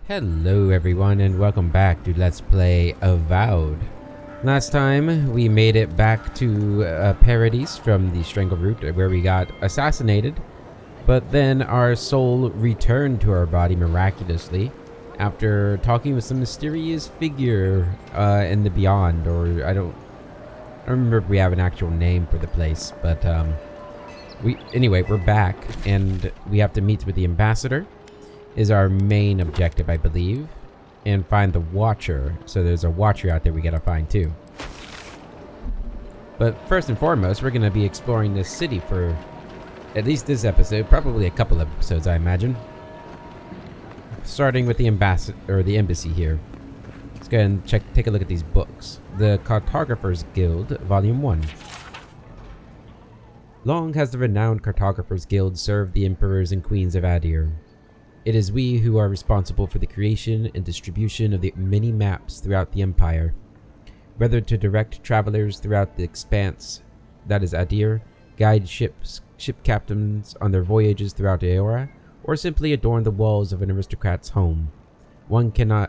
Hello everyone and welcome back to Let's Play Avowed. Last time we made it back to Paradise from the Strangle Route where we got assassinated, but then our soul returned to our body miraculously after talking with some mysterious figure in the beyond, or I don't remember if we have an actual name for the place, but anyway, we're back and we have to meet with the ambassador. Is our main objective, I believe, and find the Watcher. So there's a Watcher out there we gotta find too. But first and foremost, we're gonna be exploring this city for at least this episode, probably a couple of episodes, I imagine. Starting with the embassy here. Let's go ahead and take a look at these books. The Cartographers Guild, Volume 1. Long has the renowned Cartographers Guild served the emperors and queens of Adir. It is we who are responsible for the creation and distribution of the many maps throughout the Empire, whether to direct travelers throughout the expanse, that is Adir, guide ship captains on their voyages throughout Aora, or simply adorn the walls of an aristocrat's home. One can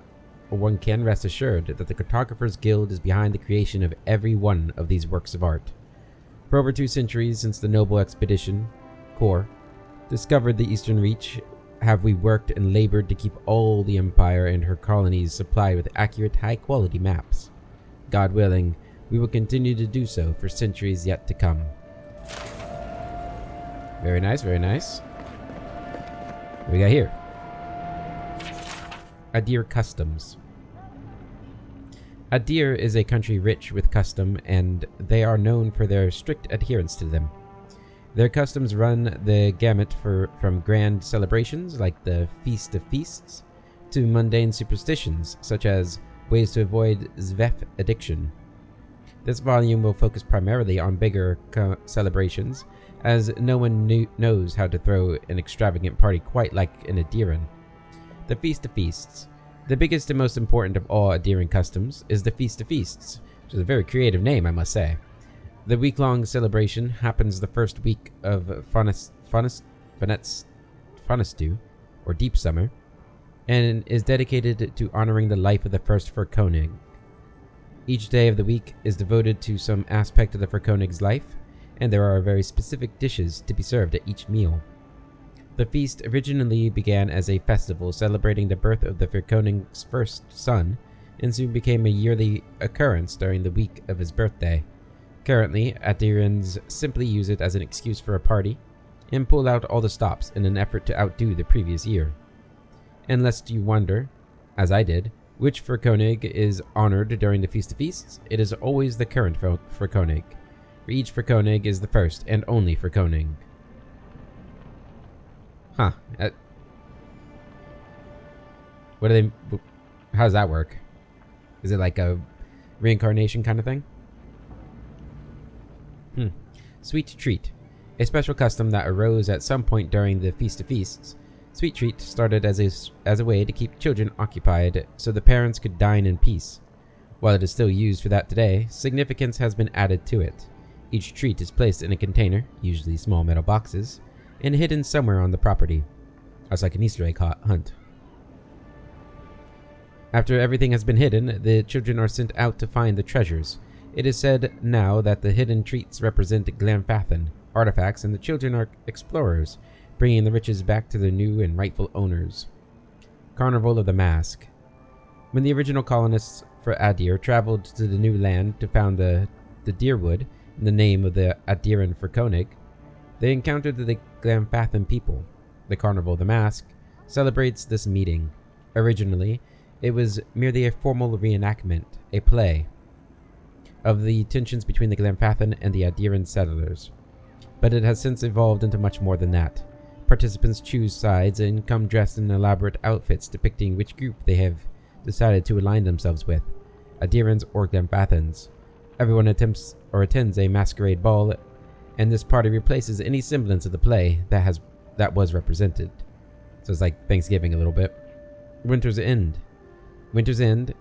rest assured that the Cartographers Guild is behind the creation of every one of these works of art. For over 2 centuries since the Noble Expedition Corps discovered the Eastern Reach, have we worked and labored to keep all the Empire and her colonies supplied with accurate, high-quality maps. God willing, we will continue to do so for centuries yet to come. Very nice, very nice. What we got here? Adir Customs. Adir is a country rich with custom, and they are known for their strict adherence to them. Their customs run the gamut from grand celebrations like the Feast of Feasts to mundane superstitions such as ways to avoid Zvef addiction. This volume will focus primarily on bigger celebrations, as no one knows how to throw an extravagant party quite like an Adiran. The Feast of Feasts. The biggest and most important of all Adiran customs is the Feast of Feasts, which is a very creative name, I must say. The week-long celebration happens the first week of Fonistu, or Deep Summer, and is dedicated to honoring the life of the first Furkonig. Each day of the week is devoted to some aspect of the Furkonig's life, and there are very specific dishes to be served at each meal. The feast originally began as a festival celebrating the birth of the Furkonig's first son, and soon became a yearly occurrence during the week of his birthday. Currently, Adirans simply use it as an excuse for a party, and pull out all the stops in an effort to outdo the previous year. And lest you wonder, as I did, which Furkonig is honored during the Feast of Feasts, it is always the current Furkonig. For each Furkonig is the first and only Furkonig. Huh. How does that work? Is it like a reincarnation kind of thing? Sweet Treat. A special custom that arose at some point during the Feast of Feasts. Sweet Treat started as a way to keep children occupied so the parents could dine in peace. While it is still used for that today, significance has been added to it. Each treat is placed in a container, usually small metal boxes, and hidden somewhere on the property. It's like an Easter egg hunt. After everything has been hidden, the children are sent out to find the treasures. It is said now that the hidden treats represent Glamfathan artifacts, and the children are explorers, bringing the riches back to their new and rightful owners. Carnival of the Mask. When the original colonists for Adir traveled to the new land to found the Deerwood in the name of the Adiran Furkonig, they encountered the Glamfathan people. The Carnival of the Mask celebrates this meeting. Originally, it was merely a formal reenactment, a play, of the tensions between the Glamfathan and the Adiran settlers. But it has since evolved into much more than that. Participants choose sides and come dressed in elaborate outfits depicting which group they have decided to align themselves with, Adirans or Glamfathans. Everyone attends a masquerade ball, and this party replaces any semblance of the play that was represented. So it's like Thanksgiving a little bit. Winter's End. Winter's End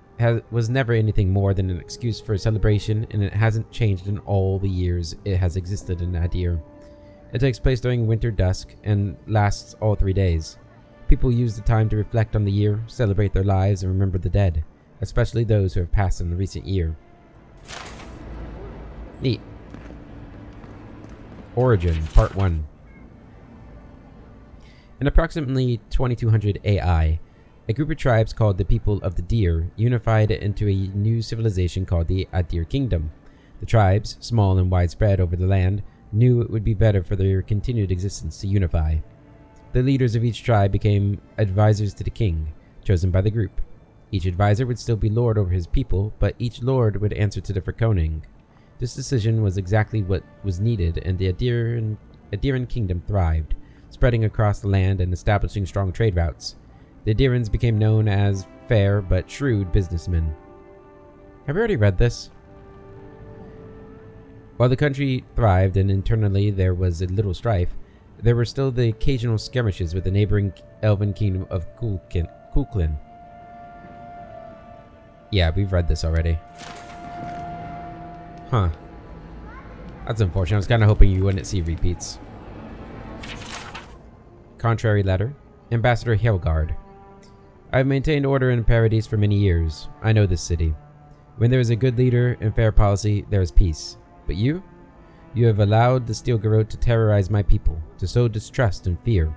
was never anything more than an excuse for a celebration, and it hasn't changed in all the years it has existed in Adir. It takes place during winter dusk and lasts all 3 days. People use the time to reflect on the year, celebrate their lives, and remember the dead, especially those who have passed in the recent year. Neat. Origin, Part 1. In approximately 2200 AI, a group of tribes called the People of the Deer unified into a new civilization called the Adir Kingdom. The tribes, small and widespread over the land, knew it would be better for their continued existence to unify. The leaders of each tribe became advisors to the king, chosen by the group. Each advisor would still be lord over his people, but each lord would answer to the Frekoning. This decision was exactly what was needed, and the Adiran kingdom thrived, spreading across the land and establishing strong trade routes. The Adirans became known as fair but shrewd businessmen. Have you already read this? While the country thrived and internally there was a little strife, there were still the occasional skirmishes with the neighboring elven kingdom of Kulklin. Yeah, we've read this already. Huh. That's unfortunate. I was kind of hoping you wouldn't see repeats. Contrary letter. Ambassador Helgard. I have maintained order in Paradise for many years. I know this city. When there is a good leader and fair policy, there is peace. But you? You have allowed the Steel Garrote to terrorize my people, to sow distrust and fear.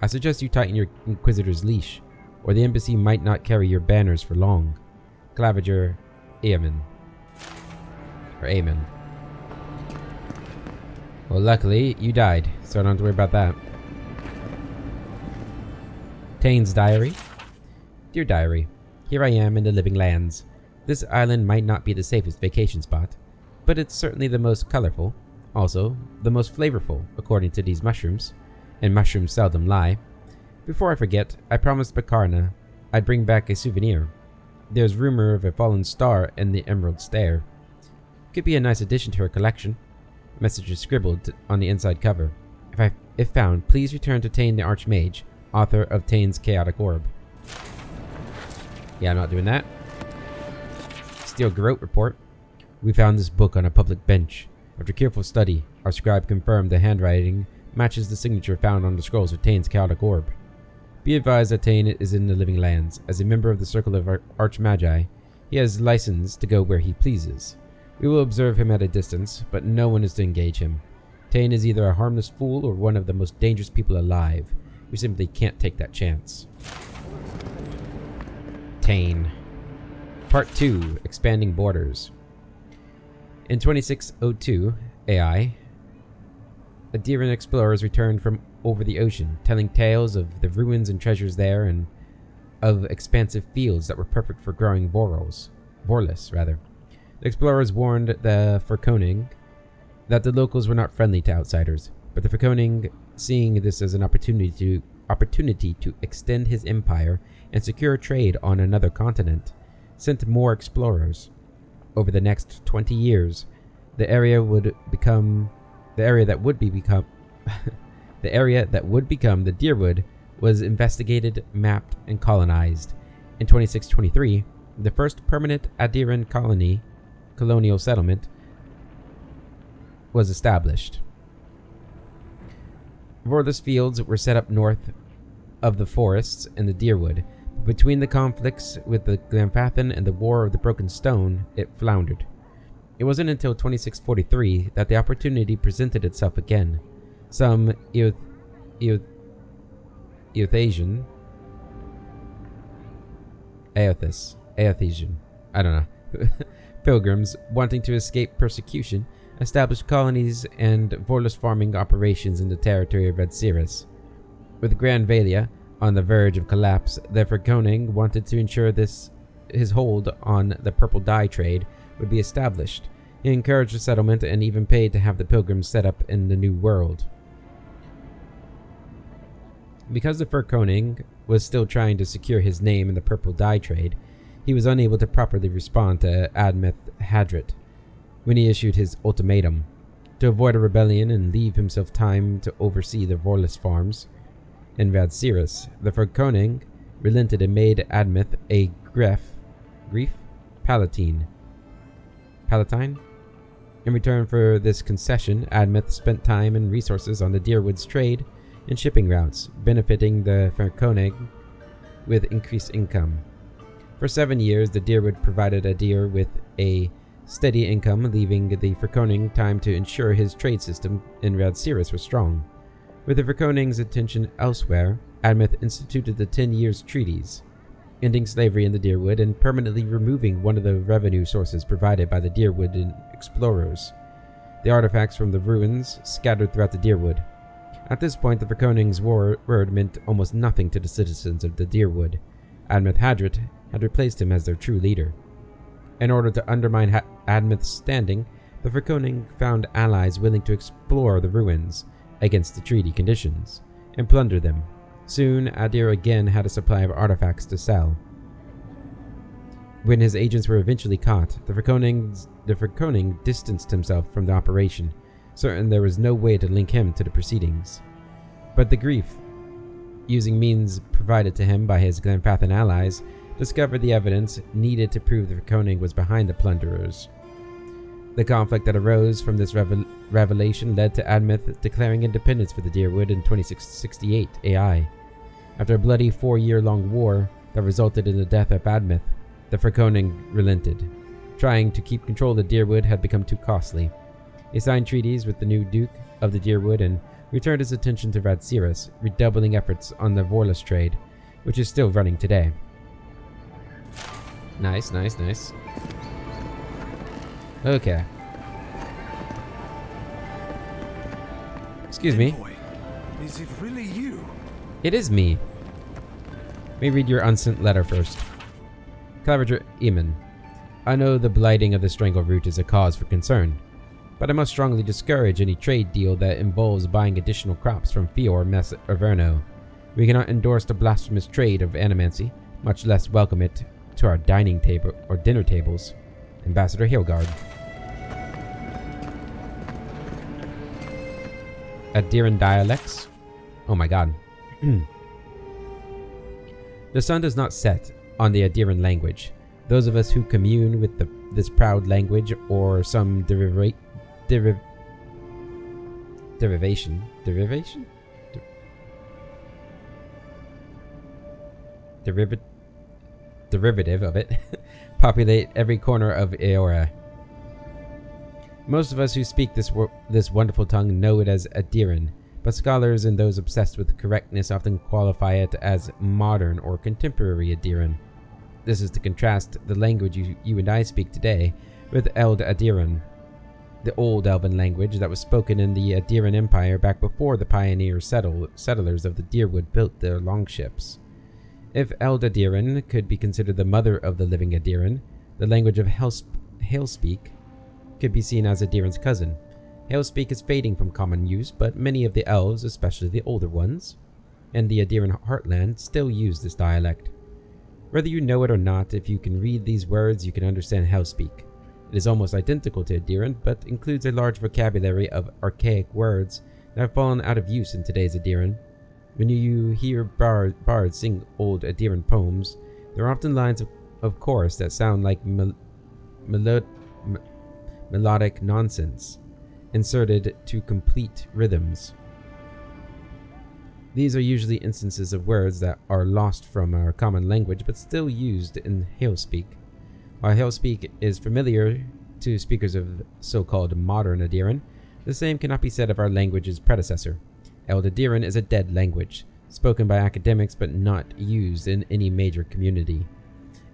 I suggest you tighten your Inquisitor's leash, or the embassy might not carry your banners for long. Claviger Aemon. Or Aemon. Well, luckily, you died, so I don't have to worry about that. Tane's diary. Dear diary, here I am in the living lands. This island might not be the safest vacation spot, but it's certainly the most colorful, also the most flavorful, according to these mushrooms, and mushrooms seldom lie. Before I forget, I promised Bakarna I'd bring back a souvenir. There's rumor of a fallen star in the Emerald Stair. Could be a nice addition to her collection. Message is scribbled on the inside cover. If found, please return to Tane the Archmage, author of Tane's Chaotic Orb. Yeah, I'm not doing that. Steel Garrote report. We found this book on a public bench. After careful study, our scribe confirmed the handwriting matches the signature found on the scrolls of Tane's Chaotic Orb. Be advised that Tane is in the living lands. As a member of the Circle of Archmagi, he has license to go where he pleases. We will observe him at a distance, but no one is to engage him. Tane is either a harmless fool or one of the most dangerous people alive. We simply can't take that chance. Tane. Part 2, Expanding Borders. In 2602 AI, Adiran explorers returned from over the ocean, telling tales of the ruins and treasures there and of expansive fields that were perfect for growing Vorlis. The explorers warned the Frekoning that the locals were not friendly to outsiders, but the Frekoning, seeing this as an opportunity to extend his empire and secure trade on another continent, sent more explorers. Over the next 20 years, the area that would become the Deerwood was investigated, mapped, and colonized. In 2623, the first permanent Adiran colonial settlement was established. Vorlis fields were set up north of the forests and the Deerwood. Between the conflicts with the Glenfathan and the War of the Broken Stone, it floundered. It wasn't until 2643 that the opportunity presented itself again. Some Aethesian, I don't know, pilgrims wanting to escape persecution established colonies and Vorlis farming operations in the territory of Redsiris. With Grand Valia on the verge of collapse, the Frekoning wanted to ensure his hold on the purple dye trade would be established. He encouraged the settlement and even paid to have the pilgrims set up in the New World. Because the Frekoning was still trying to secure his name in the purple dye trade, he was unable to properly respond to Admeth Hadrit when he issued his ultimatum. To avoid a rebellion and leave himself time to oversee the Vorlis farms in Vadsiris, the Frekoning relented and made Admeth a Palatine. In return for this concession, Admeth spent time and resources on the Deerwood's trade, and shipping routes, benefiting the Verkonig with increased income. For 7 years, the Deerwood provided Adir with a steady income, leaving the Verkoning time to ensure his trade system in Radziris was strong. With the Verkoning's attention elsewhere, Admeth instituted the 10 Years' Treaties, ending slavery in the Deerwood and permanently removing one of the revenue sources provided by the Deerwood explorers, the artifacts from the ruins scattered throughout the Deerwood. At this point, the Verkoning's word meant almost nothing to the citizens of the Deerwood. Admeth Hadrit had replaced him as their true leader. In order to undermine Admeth's standing, the Verkoning found allies willing to explore the ruins against the treaty conditions and plunder them. Soon, Adir again had a supply of artifacts to sell. When his agents were eventually caught, the Verkoning distanced himself from the operation, certain there was no way to link him to the proceedings. But the Grief, using means provided to him by his Glenfathan allies, discovered the evidence needed to prove the Verkoning was behind the plunderers. The conflict that arose from this revelation led to Admeth declaring independence for the Deerwood in 2668 AI. After a bloody 4-year-long war that resulted in the death of Admeth, the Verkoning relented. Trying to keep control of the Deerwood had become too costly. He signed treaties with the new Duke of the Deerwood and returned his attention to Radziris, redoubling efforts on the Vorlus trade, which is still running today. Nice. Okay. Excuse me. Boy, is it really you? It is me. Let me read your unsent letter first. Claviger Eamon, I know the blighting of the Strangleroot is a cause for concern, but I must strongly discourage any trade deal that involves buying additional crops from Fior Mess Averno. We cannot endorse the blasphemous trade of animancy, much less welcome it to our dining table or dinner tables. Ambassador Hilgard. Adiran dialects? Oh my god. The sun does not set on the Adiran language. Those of us who commune with this proud language or some derivative of it populate every corner of Eora. Most of us who speak this wonderful tongue know it as Adiran, but scholars and those obsessed with correctness often qualify it as modern or contemporary Adiran. This is to contrast the language you and I speak today with Eld Adiran, the old Elven language that was spoken in the Adiran Empire back before the pioneer settlers of the Deerwood built their longships. If Eld Adiran could be considered the mother of the living Adiran, the language of Hailspeak could be seen as Adiran's cousin. Hailspeak is fading from common use, but many of the elves, especially the older ones, and the Adiran heartland still use this dialect. Whether you know it or not, if you can read these words, you can understand Hailspeak. It is almost identical to Adiran, but includes a large vocabulary of archaic words that have fallen out of use in today's Adiran. When you hear bards sing old Adiran poems, there are often lines of chorus that sound like melodic nonsense, inserted to complete rhythms. These are usually instances of words that are lost from our common language but still used in Hailspeak. While Hailspeak is familiar to speakers of so-called modern Adiran, the same cannot be said of our language's predecessor. Eld Adiran is a dead language, spoken by academics but not used in any major community.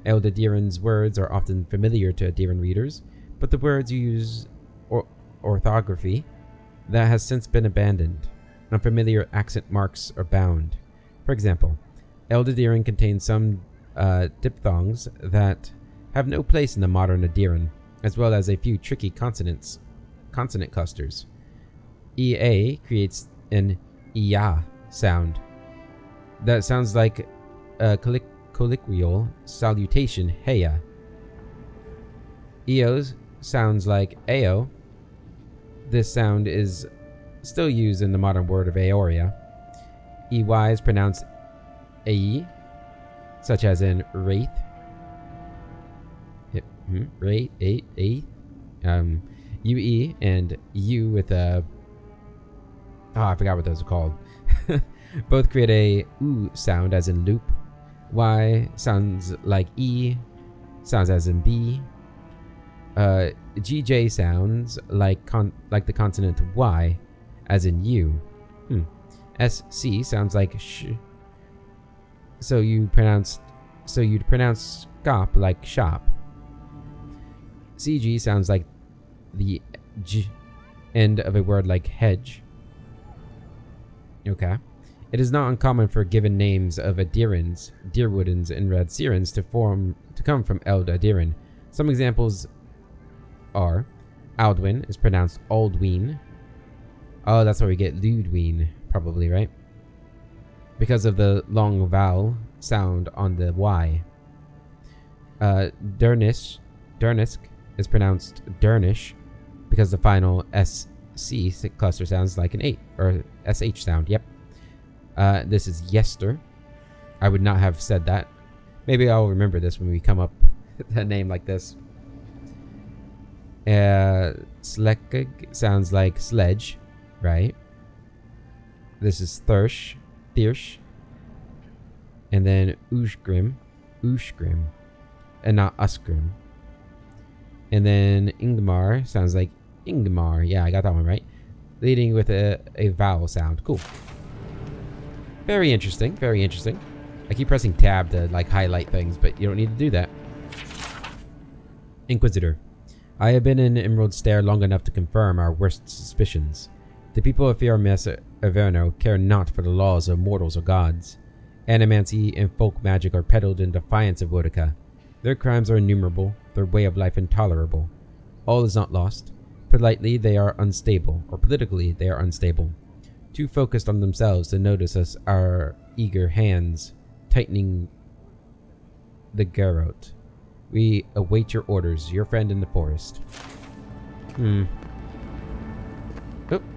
Eld Adiran's words are often familiar to Adiran readers, but the words use orthography that has since been abandoned. Unfamiliar accent marks are bound. For example, Eld Adiran contains some diphthongs that have no place in the modern Adiran, as well as a few tricky consonant clusters. EA creates an iya sound that sounds like a colloquial salutation, heya. EOs sounds like AO. This sound is still used in the modern word of Aoria. EY is pronounced AE, such as in Wraith. UE and U with a Oh, I forgot what those are called. Both create a oo sound as in loop. Y sounds like E, sounds as in B. GJ sounds like the consonant Y, as in U. SC sounds like sh. So you'd pronounce scop like shop. CG sounds like the J end of a word like hedge. Okay. It is not uncommon for given names of Adirans, Deerwoodens, and Radsirans to come from Eld Adiran. Some examples are Aldwin is pronounced Aldween. Oh, that's where we get Ludween, probably, right? Because of the long vowel sound on the Y. Dernisk is pronounced Dernish because the final SC cluster sounds like an 8 or SH sound. Yep. This is Yester. I would not have said that. Maybe I'll remember this when we come up with a name like this. Slekig sounds like sledge, right? This is Thirsch. And then Ushgrim, and not Usgrim. And then Ingmar sounds like Ingmar. Yeah, I got that one right. Leading with a vowel sound. Cool. Very interesting. Very interesting. I keep pressing tab to like highlight things, but you don't need to do that. Inquisitor. I have been in Emerald Stair long enough to confirm our worst suspicions. The people of Fiormes Averno care not for the laws of mortals or gods. Animancy and folk magic are peddled in defiance of Boudica. Their crimes are innumerable, their way of life intolerable. All is not lost. Politely, they are unstable, or politically, they are unstable. Too focused on themselves to notice us, our eager hands tightening the garrote. We await your orders, your friend in the forest. Oh,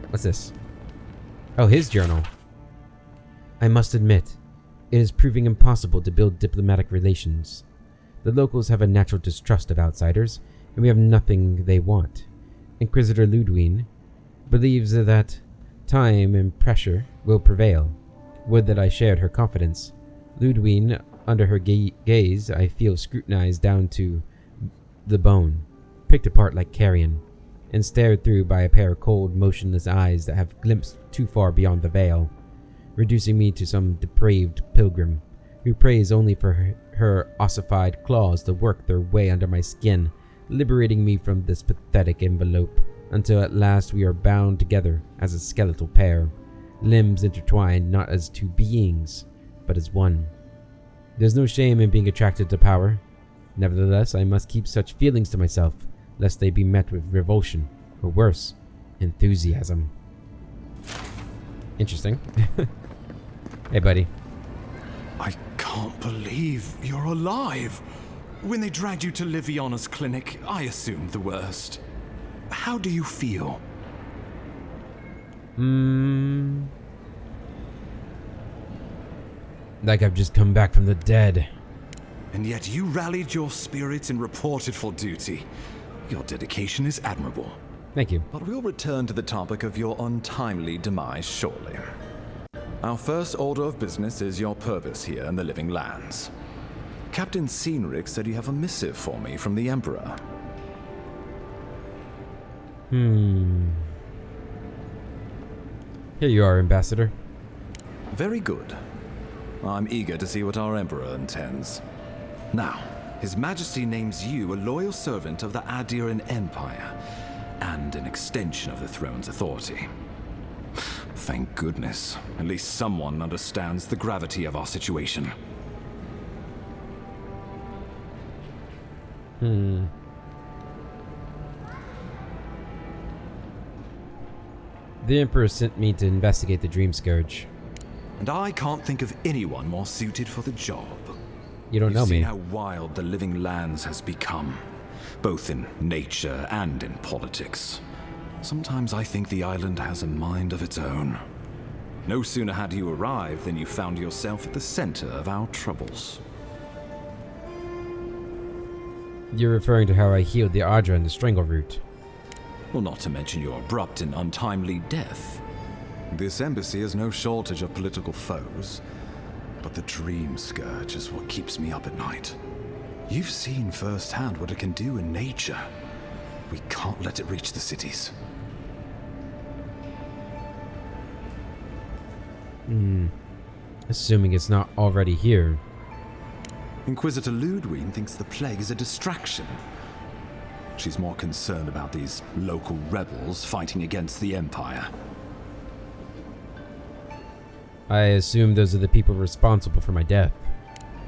what's this? Oh, his journal. I must admit, it is proving impossible to build diplomatic relations. The locals have a natural distrust of outsiders, and we have nothing they want. Inquisitor Ludwine believes that time and pressure will prevail. Would that I shared her confidence. Ludwine, under her gaze, I feel scrutinized down to the bone, picked apart like carrion, and stared through by a pair of cold, motionless eyes that have glimpsed too far beyond the veil, reducing me to some depraved pilgrim who prays only for her ossified claws to work their way under my skin, liberating me from this pathetic envelope, until at last we are bound together as a skeletal pair, limbs intertwined not as two beings, but as one. There's no shame in being attracted to power. Nevertheless, I must keep such feelings to myself, lest they be met with revulsion, or worse, enthusiasm. Interesting. Hey, buddy. I can't believe you're alive. When they dragged you to Liviana's clinic, I assumed the worst. How do you feel? Like I've just come back from the dead. And yet you rallied your spirits and reported for duty. Your dedication is admirable. Thank you. But we'll return to the topic of your untimely demise shortly. Our first order of business is your purpose here in the Living Lands. Captain Cynric said you have a missive for me from the Emperor. Here you are, Ambassador. Very good. I'm eager to see what our Emperor intends. Now, His Majesty names you a loyal servant of the Adiran Empire, and an extension of the throne's authority. Thank goodness, at least someone understands the gravity of our situation. The Emperor sent me to investigate the Dream Scourge. And I can't think of anyone more suited for the job. You don't know me. You've seen how wild the Living Lands has become, both in nature and in politics. Sometimes I think the island has a mind of its own. No sooner had you arrived than you found yourself at the center of our troubles. You're referring to how I healed the Adra and the Strangle Root. Well, not to mention your abrupt and untimely death. This embassy has no shortage of political foes, but the dream scourge is what keeps me up at night. You've seen firsthand what it can do in nature. We can't let it reach the cities. Assuming it's not already here. Inquisitor Ludwig thinks the plague is a distraction. She's more concerned about these local rebels fighting against the Empire. I assume those are the people responsible for my death.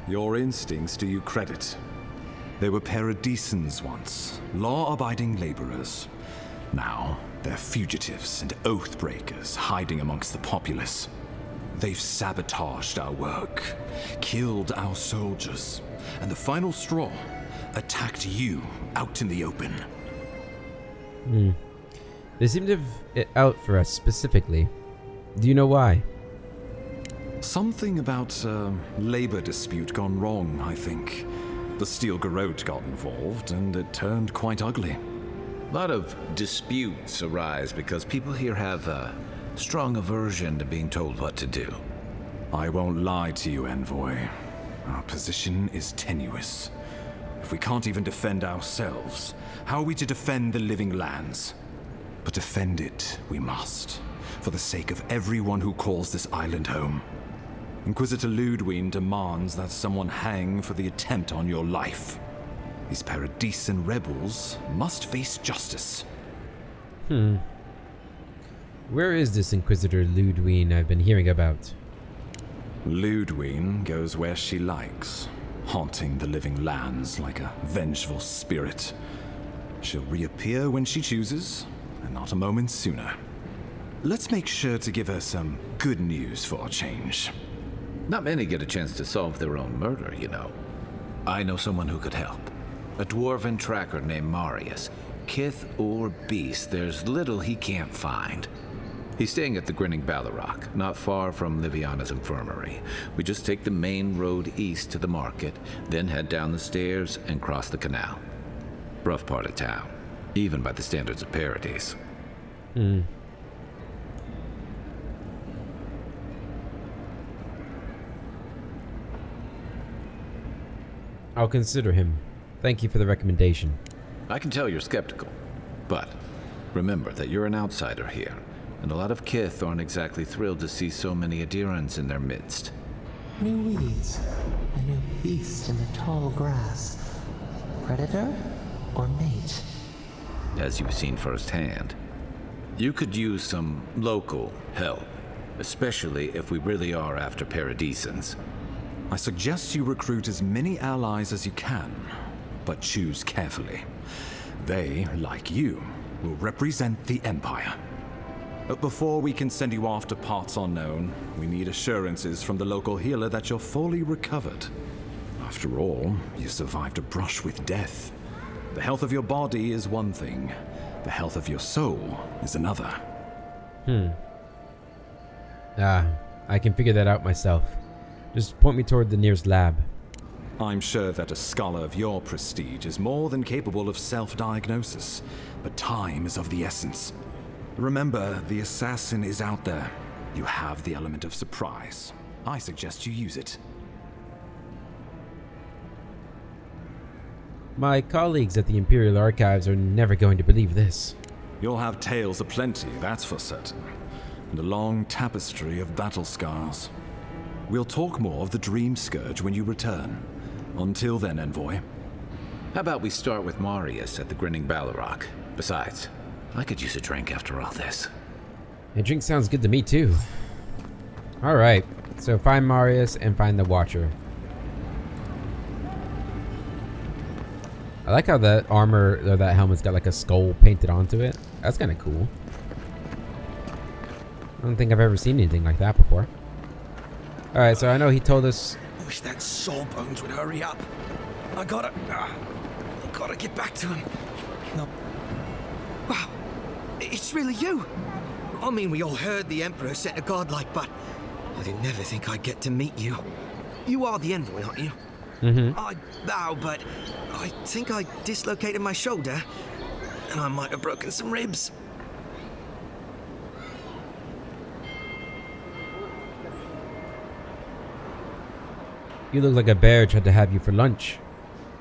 Your instincts do you credit. They were paradisans once, law-abiding laborers. Now, they're fugitives and oath-breakers hiding amongst the populace. They've sabotaged our work, killed our soldiers, and the final straw, attacked you out in the open. They seem to have it out for us specifically. Do you know why? Something about a labor dispute gone wrong, I think. The Steel Garrote got involved, and it turned quite ugly. A lot of disputes arise because people here have a strong aversion to being told what to do. I won't lie to you, Envoy. Our position is tenuous. If we can't even defend ourselves, how are we to defend the living lands? But defend it we must, for the sake of everyone who calls this island home. Inquisitor Ludwig demands that someone hang for the attempt on your life. These Paradisan rebels must face justice. Where is this Inquisitor Ludwig I've been hearing about? Ludwig goes where she likes, haunting the living lands like a vengeful spirit. She'll reappear when she chooses, and not a moment sooner. Let's make sure to give her some good news for a change. Not many get a chance to solve their own murder, you know. I know someone who could help. A dwarven tracker named Marius. Kith or beast, there's little he can't find. He's staying at the Grinning Ballarrock, not far from Liviana's infirmary. We just take the main road east to the market, then head down the stairs and cross the canal. Rough part of town, even by the standards of Paradise. I'll consider him. Thank you for the recommendation. I can tell you're skeptical, but remember that you're an outsider here, and a lot of Kith aren't exactly thrilled to see so many Adirans in their midst. New weeds, a new beast in the tall grass. Predator or mate? As you've seen firsthand, you could use some local help, especially if we really are after Paradisans. I suggest you recruit as many allies as you can, but choose carefully. They, like you, will represent the Empire. But before we can send you off to parts unknown, we need assurances from the local healer that you're fully recovered. After all, you survived a brush with death. The health of your body is one thing. The health of your soul is another. I can figure that out myself. Just point me toward the nearest lab. I'm sure that a scholar of your prestige is more than capable of self-diagnosis, but time is of the essence. Remember, the assassin is out there. You have the element of surprise. I suggest you use it. My colleagues at the Imperial Archives are never going to believe this. You'll have tales aplenty, that's for certain, and a long tapestry of battle scars. We'll talk more of the Dream Scourge when you return. Until then, Envoy. How about we start with Marius at the Grinning Ballarrock? Besides, I could use a drink after all this. A drink sounds good to me too. Alright, so find Marius and find the Watcher. I like how that armor, or that helmet's got like a skull painted onto it. That's kind of cool. I don't think I've ever seen anything like that before. Alright, so I know he told us... Wish that Sawbones would hurry up. I gotta get back to him. No. Wow, it's really you. I mean, we all heard the Emperor sent a godlike, but I didn't never think I'd get to meet you. You are the Envoy, aren't you? I bow, but I think I dislocated my shoulder, and I might have broken some ribs. You look like a bear tried to have you for lunch.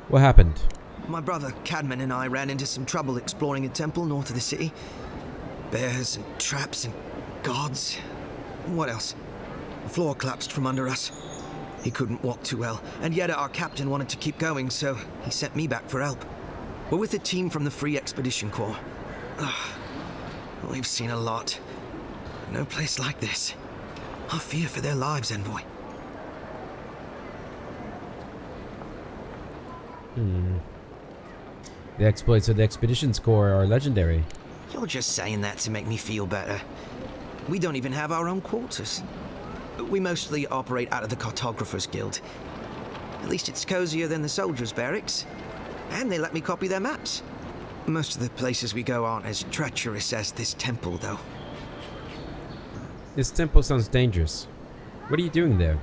What happened? My brother Cadman and I ran into some trouble exploring a temple north of the city. Bears and traps and guards. What else? The floor collapsed from under us. He couldn't walk too well, and yet our captain wanted to keep going, so he sent me back for help. We're with a team from the Free Expedition Corps. We've seen a lot. No place like this. I fear for their lives, Envoy. The exploits of the Expeditions Corps are legendary. You're just saying that to make me feel better. We don't even have our own quarters. We mostly operate out of the Cartographers Guild. At least it's cozier than the soldiers' barracks. And they let me copy their maps. Most of the places we go aren't as treacherous as this temple, though. This temple sounds dangerous. What are you doing there?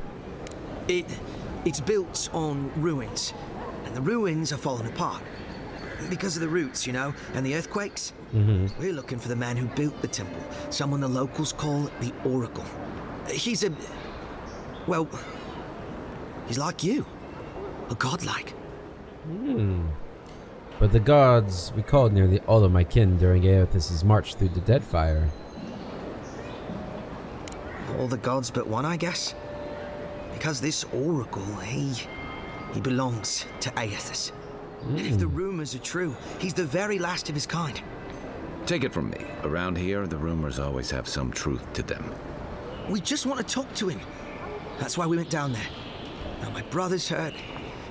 It's built on ruins, and the ruins are falling apart. Because of the roots, you know, and the earthquakes. We're looking for the man who built the temple, someone the locals call the Oracle. He's well, he's like you. A godlike. But the gods recalled nearly all of my kin during Aethys' march through the Deadfire. All the gods but one, I guess? Because this Oracle, he belongs to Aethys. And if the rumors are true, he's the very last of his kind. Take it from me. Around here, the rumors always have some truth to them. We just want to talk to him. That's why we went down there. Now my brother's hurt,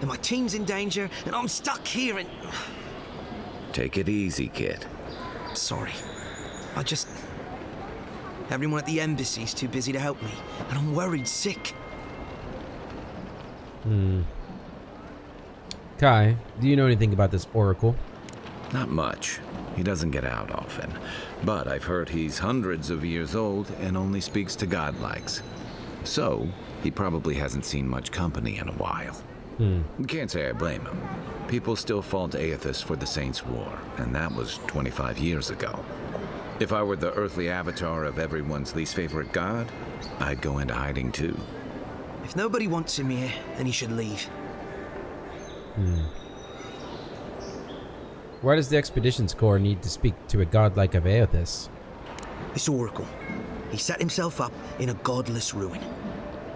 and my team's in danger, and I'm stuck here and... Take it easy, kid. Sorry. Everyone at the embassy's too busy to help me, and I'm worried sick. Kai, do you know anything about this Oracle? Not much. He doesn't get out often. But I've heard he's hundreds of years old and only speaks to godlikes. So, he probably hasn't seen much company in a while. Can't say I blame him. People still fault Aethys for the Saints' War, and that was 25 years ago. If I were the earthly avatar of everyone's least favorite god, I'd go into hiding too. If nobody wants him here, then he should leave. Why does the Expeditions Corps need to speak to a god like Aethys? This Oracle, he set himself up in a godless ruin.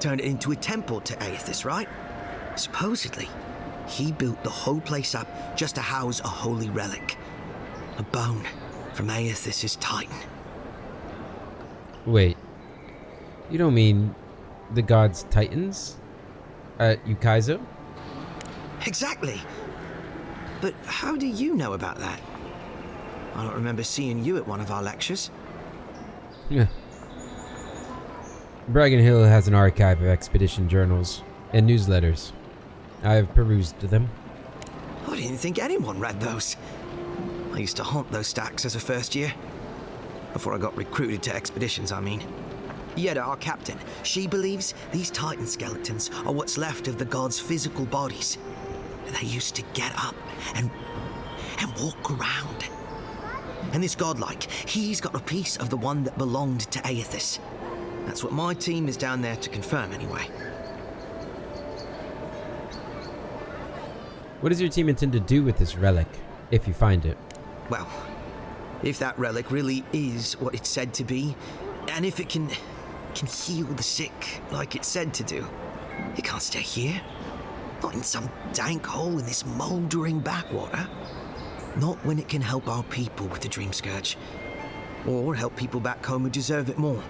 Turned it into a temple to Aethys, right? Supposedly, he built the whole place up just to house a holy relic. A bone from Aethys' Titan. Wait. You don't mean the gods' Titans? Ukaizo? Exactly. But how do you know about that? I don't remember seeing you at one of our lectures. Yeah. Bragan Hill has an archive of expedition journals and newsletters. I've perused them. I didn't think anyone read those. I used to haunt those stacks as a first year. Before I got recruited to expeditions, I mean. Yetta, our captain, she believes these Titan skeletons are what's left of the gods' physical bodies. They used to get up and walk around. And this godlike, he's got a piece of the one that belonged to Aethys. That's what my team is down there to confirm anyway. What does your team intend to do with this relic, if you find it? Well, if that relic really is what it's said to be, and if it can heal the sick like it's said to do, it can't stay here. Not in some dank hole in this mouldering backwater. Not when it can help our people with the Dream Scourge. Or help people back home who deserve it more.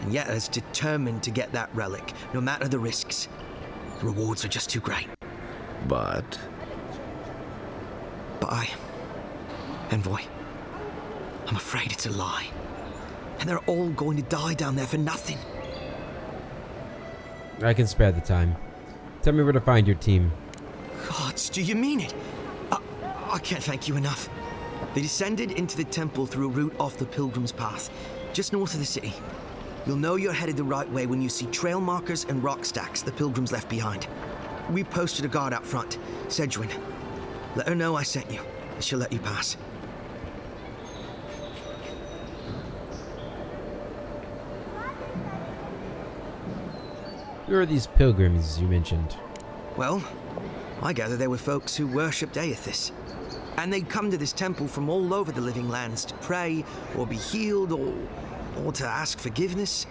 And yet is determined to get that relic, no matter the risks. The rewards are just too great. But Envoy, I'm afraid it's a lie. And they're all going to die down there for nothing. I can spare the time. Tell me where to find your team. Gods, do you mean it? I can't thank you enough. They descended into the temple through a route off the Pilgrim's Path, just north of the city. You'll know you're headed the right way when you see trail markers and rock stacks the Pilgrims left behind. We posted a guard out front, Sedgwin. Let her know I sent you, and she'll let you pass. Who are these pilgrims you mentioned? Well, I gather there were folks who worshipped Aethys. And they'd come to this temple from all over the living lands to pray, or be healed, or to ask forgiveness.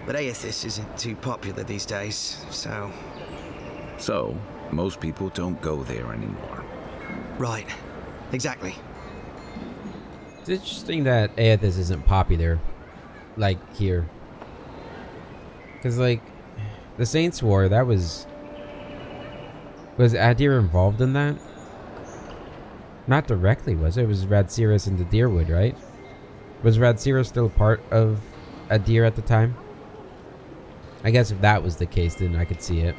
But Aethys isn't too popular these days, so... So, most people don't go there anymore. Right. Exactly. It's interesting that Aethys isn't popular, like, here. Because, like, the Saints' War, that was... Was Adir involved in that? Not directly, was it? It was Radcirus and the Deerwood, right? Was Radcirus still part of Adir at the time? I guess if that was the case, then I could see it.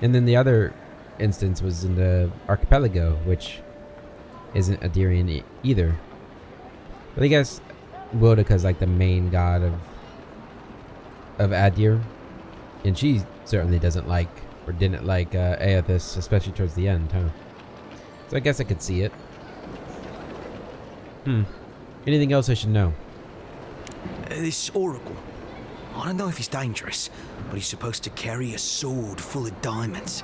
And then the other instance was in the Archipelago, which isn't Adirian either. But I guess Boudica's like the main god of Adir. And she certainly doesn't like, or didn't like, Aethys, especially towards the end, huh? So I guess I could see it. Anything else I should know? This oracle. I don't know if he's dangerous, but he's supposed to carry a sword full of diamonds.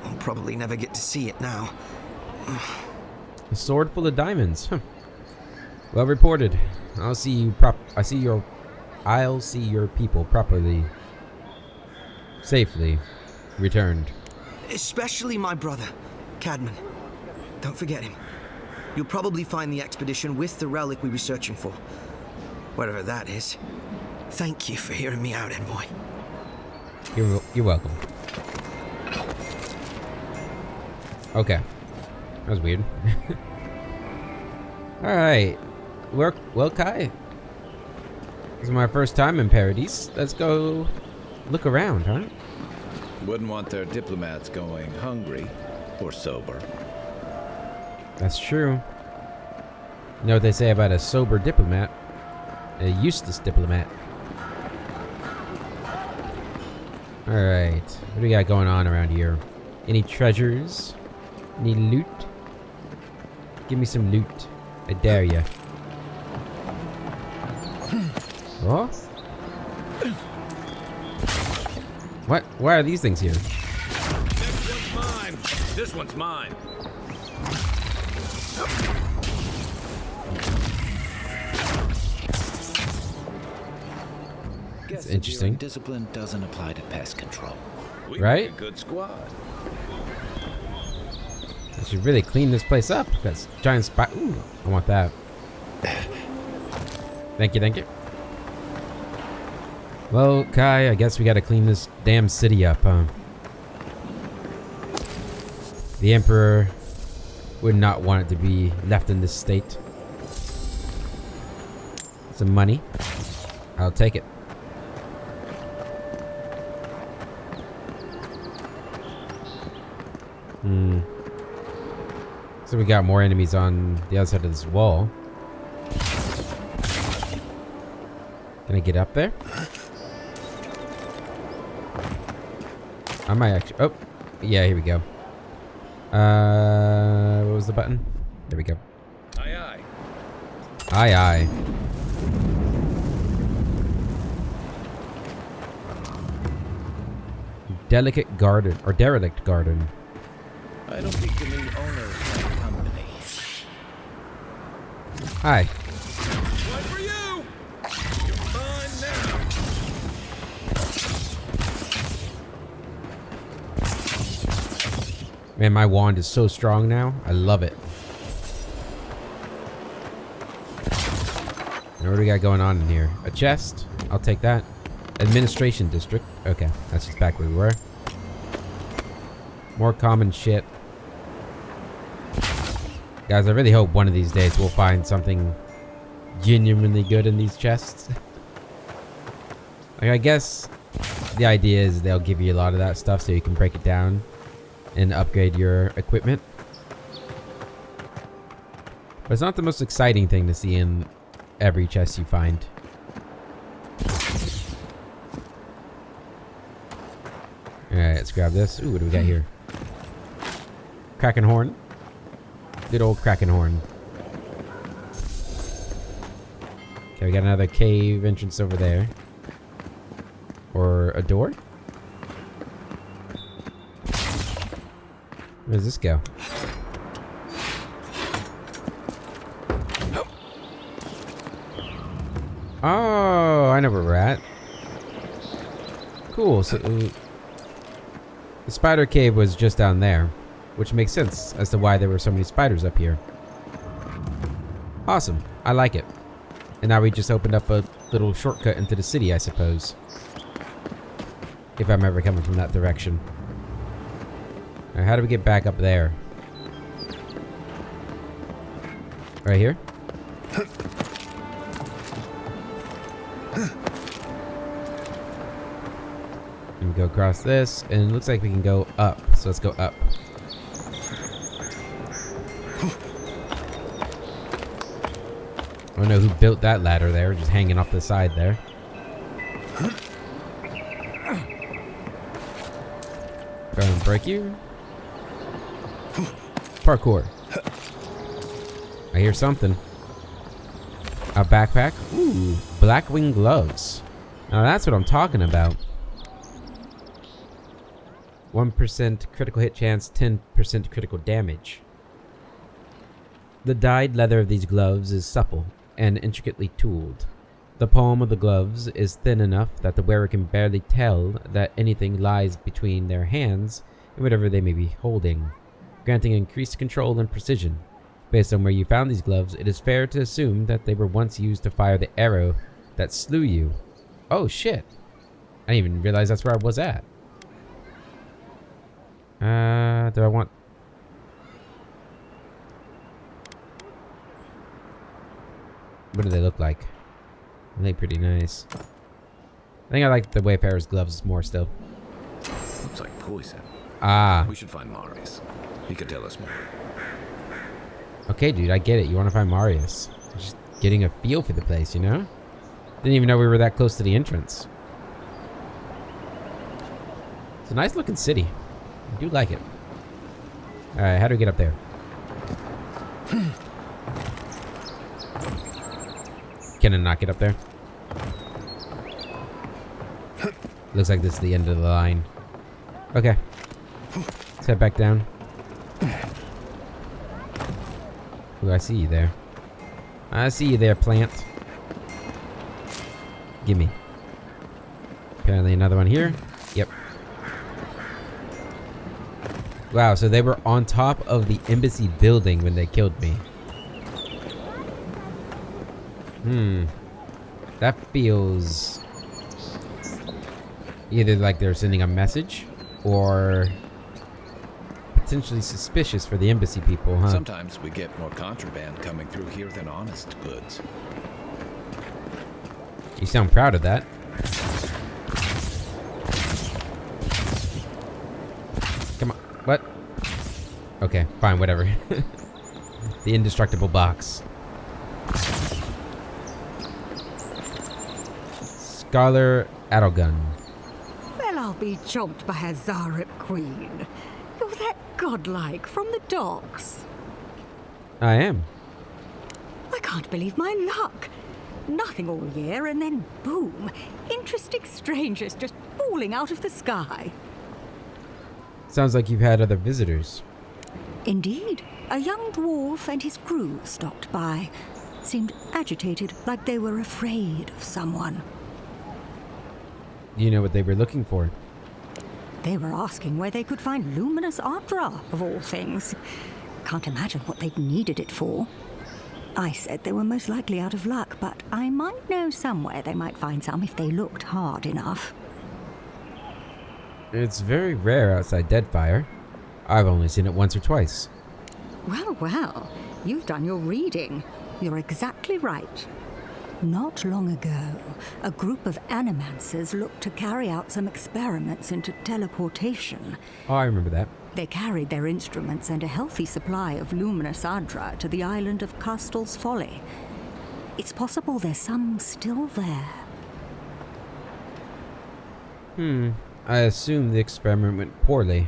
I'll probably never get to see it now. A sword full of diamonds. Huh. Well reported. I'll see your people properly, safely returned. Especially my brother, Cadman. Don't forget him. You'll probably find the expedition with the relic we were searching for. Whatever that is. Thank you for hearing me out, Envoy. You're welcome. Okay. That was weird. Alright. Well, Kai. This is my first time in Paradise. Let's go look around, huh? Wouldn't want their diplomats going hungry or sober. That's true. You know what they say about a sober diplomat? A useless diplomat. Alright. What do we got going on around here? Any treasures? Any loot? Give me some loot. I dare ya. Oh? What? Why are these things here? Next one's mine. This one's mine. That's interesting. Discipline doesn't apply to pest control. We Right? make a good squad. I should really clean this place up. That's giant spot. Ooh, I want that. Thank you, thank you. Well, Kai, I guess we gotta clean this damn city up, huh? The Emperor would not want it to be left in this state. Some money. I'll take it. So we got more enemies on the other side of this wall. Can I get up there? I might actually... Oh! Yeah, here we go. What was the button? There we go. Aye, aye. Aye, aye. Delicate garden, or derelict garden. I don't think the new owners like company. Hi. One for you! You're mine now! Man, my wand is so strong now. I love it. And what do we got going on in here? A chest? I'll take that. Administration district. Okay, that's just back where we were. More common shit. Guys, I really hope one of these days we'll find something genuinely good in these chests. Like, I guess the idea is they'll give you a lot of that stuff so you can break it down and upgrade your equipment. But it's not the most exciting thing to see in every chest you find. Alright, let's grab this. Ooh, what do we got here? Kraken horn. Good old Kraken horn. Okay, we got another cave entrance over there. Or a door? Where does this go? Oh, I know where we're at. Cool. So the spider cave was just down there, which makes sense as to why there were so many spiders up here. Awesome. I like it. And now we just opened up a little shortcut into the city, I suppose. If I'm ever coming from that direction. Alright, how do we get back up there? Right here? And go across this, and it looks like we can go up. So let's go up. I don't know who built that ladder there, just hanging off the side there. Go and break you. Parkour. I hear something. A backpack. Ooh, black wing gloves. Now that's what I'm talking about. 1% critical hit chance, 10% critical damage. The dyed leather of these gloves is supple and intricately tooled. The palm of the gloves is thin enough that the wearer can barely tell that anything lies between their hands and whatever they may be holding, granting increased control and precision. Based on where you found these gloves, it is fair to assume that they were once used to fire the arrow that slew you. Oh shit. I didn't even realize that's where I was at. Do I want... What do they look like? They look pretty nice. I think I like the Wayfarer's gloves more still. Looks like poison. Ah. We should find Marius. He could tell us more. Okay, dude, I get it. You want to find Marius. Just getting a feel for the place, you know? Didn't even know we were that close to the entrance. It's a nice looking city. I do like it. Alright, how do we get up there? Can I not get up there? Looks like this is the end of the line. Okay. Let's head back down. Ooh, I see you there. I see you there, plant. Gimme. Apparently another one here. Yep. Wow, so they were on top of the embassy building when they killed me. That feels either like they're sending a message or potentially suspicious for the embassy people, huh? Sometimes we get more contraband coming through here than honest goods. You sound proud of that. Come on. What? Okay, fine, whatever. The indestructible box. Scholar Adelgun. Well, I'll be chomped by a Zarep queen. You're that godlike from the docks. I am. I can't believe my luck. Nothing all year, and then boom, interesting strangers just falling out of the sky. Sounds like you've had other visitors. Indeed, a young dwarf and his crew stopped by. Seemed agitated, like they were afraid of someone. Do you know what they were looking for? They were asking where they could find luminous Ardra, of all things. Can't imagine what they'd needed it for. I said they were most likely out of luck, but I might know somewhere they might find some if they looked hard enough. It's very rare outside Deadfire. I've only seen it once or twice. Well, well, you've done your reading. You're exactly right. Not long ago, a group of animancers looked to carry out some experiments into teleportation. Oh, I remember that. They carried their instruments and a healthy supply of luminous Ardra to the island of Castel's Folly. It's possible there's some still there. I assume the experiment went poorly.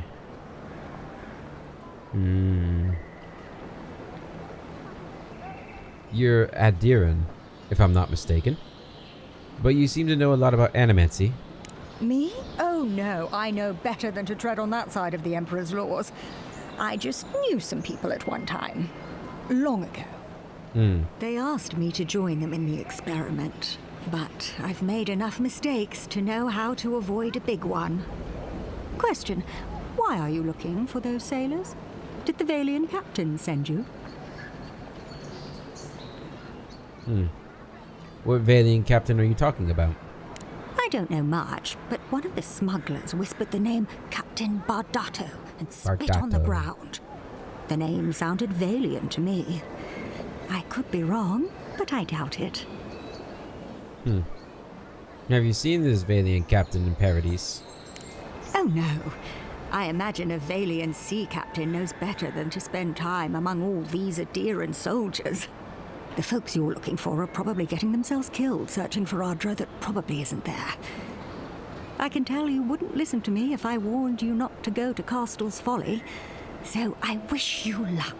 You're Adiran, if I'm not mistaken. But you seem to know a lot about animancy. Me? Oh no, I know better than to tread on that side of the Emperor's laws. I just knew some people at one time. Long ago. They asked me to join them in the experiment, but I've made enough mistakes to know how to avoid a big one. Question, why are you looking for those sailors? Did the Valian captain send you? What Valian captain are you talking about? I don't know much, but one of the smugglers whispered the name Captain Bardato and spit on the Bardato. ground. The name sounded Valian to me. I could be wrong, but I doubt it. Have you seen this Valian captain in Paradise? Oh no. I imagine a Valian sea captain knows better than to spend time among all these Adiran soldiers. The folks you're looking for are probably getting themselves killed searching for Ardra that probably isn't there. I can tell you wouldn't listen to me if I warned you not to go to Castel's Folly, so I wish you luck.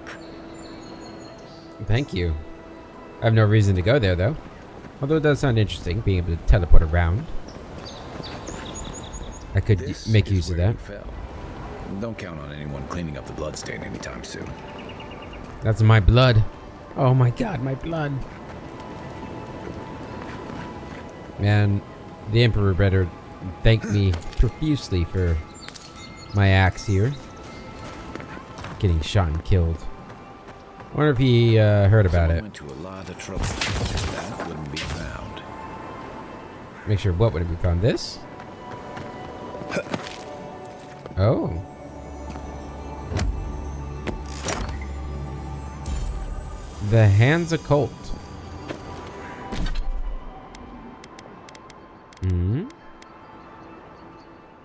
Thank you. I have no reason to go there, though. Although it does sound interesting, being able to teleport around. I could make use of that. Don't count on anyone cleaning up the bloodstain anytime soon. That's my blood. Oh my god, my blood. Man, the Emperor better thank me profusely for my axe here. Getting shot and killed. Wonder if he heard about it. Went to a lot of trouble. That wouldn't be found. Make sure what would it be found? This? Oh. The Hands Occult.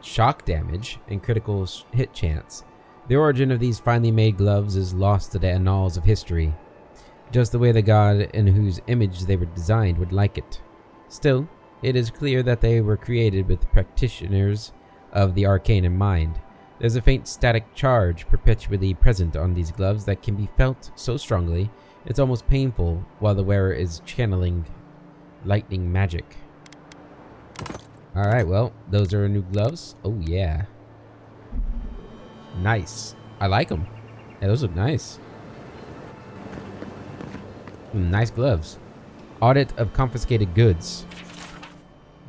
Shock damage and critical hit chance. The origin of these finely made gloves is lost to the annals of history, just the way the god in whose image they were designed would like it. Still, it is clear that they were created with practitioners of the arcane in mind. There's a faint static charge perpetually present on these gloves that can be felt so strongly it's almost painful while the wearer is channeling lightning magic. Alright, well, those are new gloves. Oh yeah. Nice. I like them. Yeah, those look nice. Nice gloves. Audit of confiscated goods.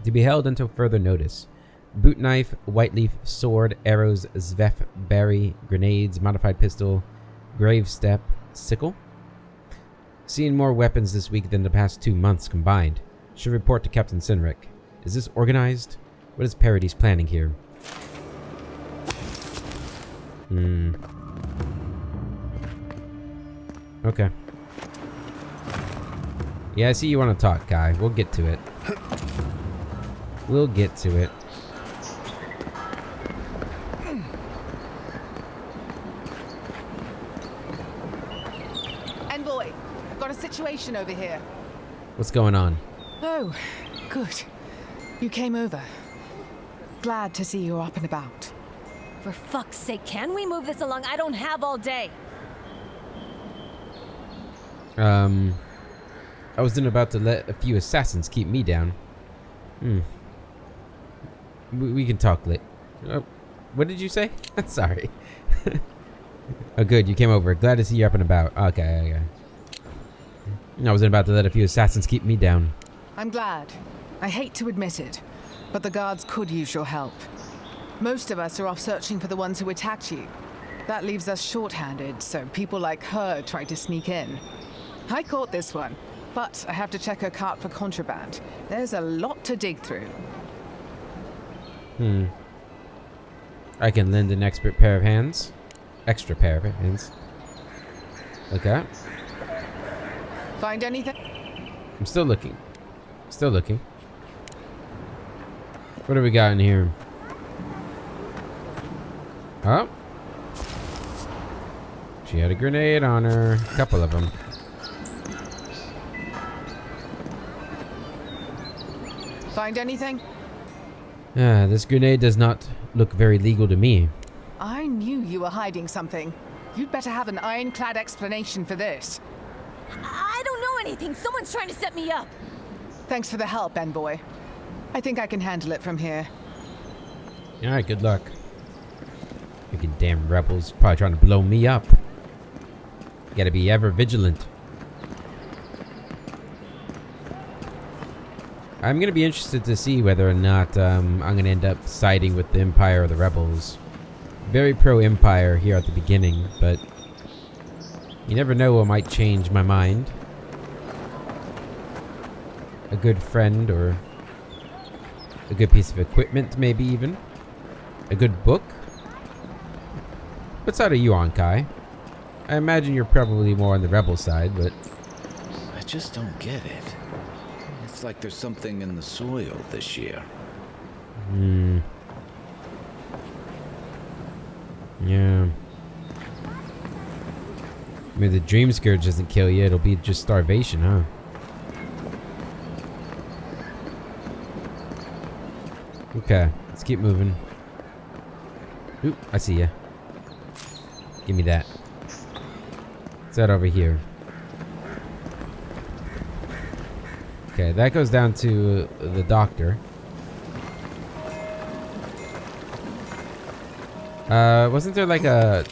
To be held until further notice. Boot knife, white leaf, sword, arrows, zvef, berry, grenades, modified pistol, grave step, sickle. Seen more weapons this week than the past 2 months combined. Should report to Captain Sinric. Is this organized? What is Paradise planning here? Okay. Yeah, I see you want to talk, guy. We'll get to it. We'll get to it. Envoy, I've got a situation over here. What's going on? Oh, good. You came over. Glad to see you're up and about. For fuck's sake, can we move this along? I don't have all day. I wasn't about to let a few assassins keep me down. We can talk lit. What did you say? Sorry. Oh, good. You came over. Glad to see you up and about. Okay. I wasn't about to let a few assassins keep me down. I'm glad. I hate to admit it, but the guards could use your help. Most of us are off searching for the ones who attacked you. That leaves us short-handed, so people like her try to sneak in. I caught this one, but I have to check her cart for contraband. There's a lot to dig through. I can lend an expert pair of hands. Extra pair of hands. Okay. Find anything? I'm still looking. Still looking. What do we got in here? Oh. She had a grenade on her. A couple of them. Find anything? This grenade does not look very legal to me. I knew you were hiding something. You'd better have an ironclad explanation for this. I don't know anything. Someone's trying to set me up. Thanks for the help, Envoy. I think I can handle it from here. Alright, good luck. Freaking damn rebels. Probably trying to blow me up. Gotta be ever vigilant. I'm gonna be interested to see whether or not I'm gonna end up siding with the Empire or the rebels. Very pro-Empire here at the beginning, but you never know what might change my mind. A good friend or a good piece of equipment, maybe even. A good book? What side are you on, Kai? I imagine you're probably more on the rebel side, but... I just don't get it. It's like there's something in the soil this year. Yeah. I mean, the Dream Scourge doesn't kill you, it'll be just starvation, huh? Okay, let's keep moving. Oop, I see ya. Give me that. What's that over here? Okay, that goes down to the doctor. Wasn't there like a...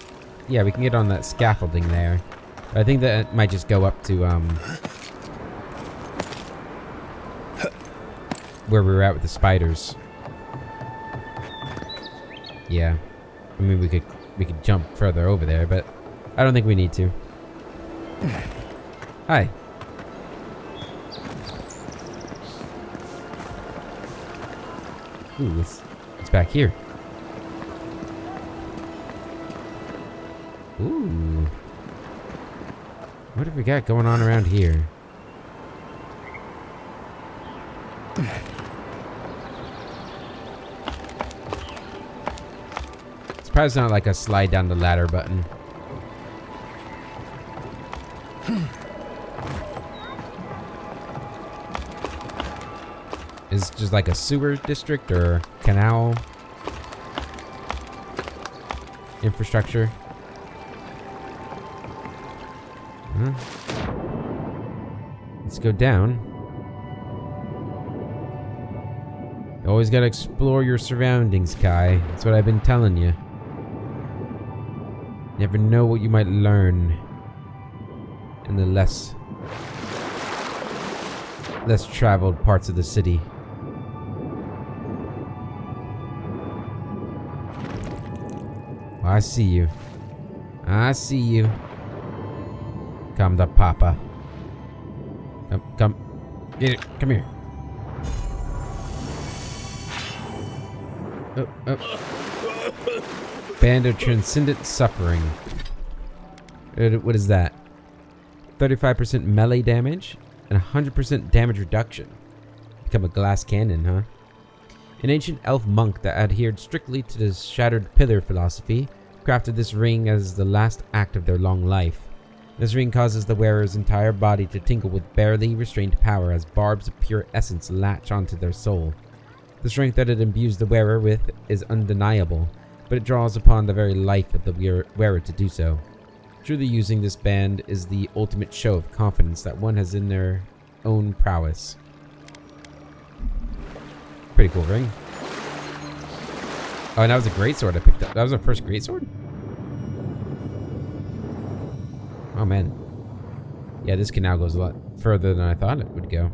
Yeah, we can get on that scaffolding there. I think that it might just go up to, where we were at with the spiders. Yeah. I mean, we could jump further over there, but I don't think we need to. Hi. Ooh, what's back here? Ooh. What have we got going on around here? Surprised it's not like a slide down the ladder button. Is it just like a sewer district or canal infrastructure? Huh? Let's go down. You always gotta explore your surroundings, Kai. That's what I've been telling you. Never know what you might learn in the less traveled parts of the city. I see you. I see you. Come to Papa. Come. Get it. Come here. Band of Transcendent Suffering. What is that? 35% melee damage and 100% damage reduction. Become a glass cannon, huh? An ancient elf monk that adhered strictly to the Shattered Pillar philosophy crafted this ring as the last act of their long life. This ring causes the wearer's entire body to tingle with barely restrained power as barbs of pure essence latch onto their soul. The strength that it imbues the wearer with is undeniable, but it draws upon the very life of the wearer to do so. Truly using this band is the ultimate show of confidence that one has in their own prowess. Pretty cool ring. Oh, and that was a greatsword I picked up. That was our first greatsword? Oh, man. Yeah, this canal goes a lot further than I thought it would go.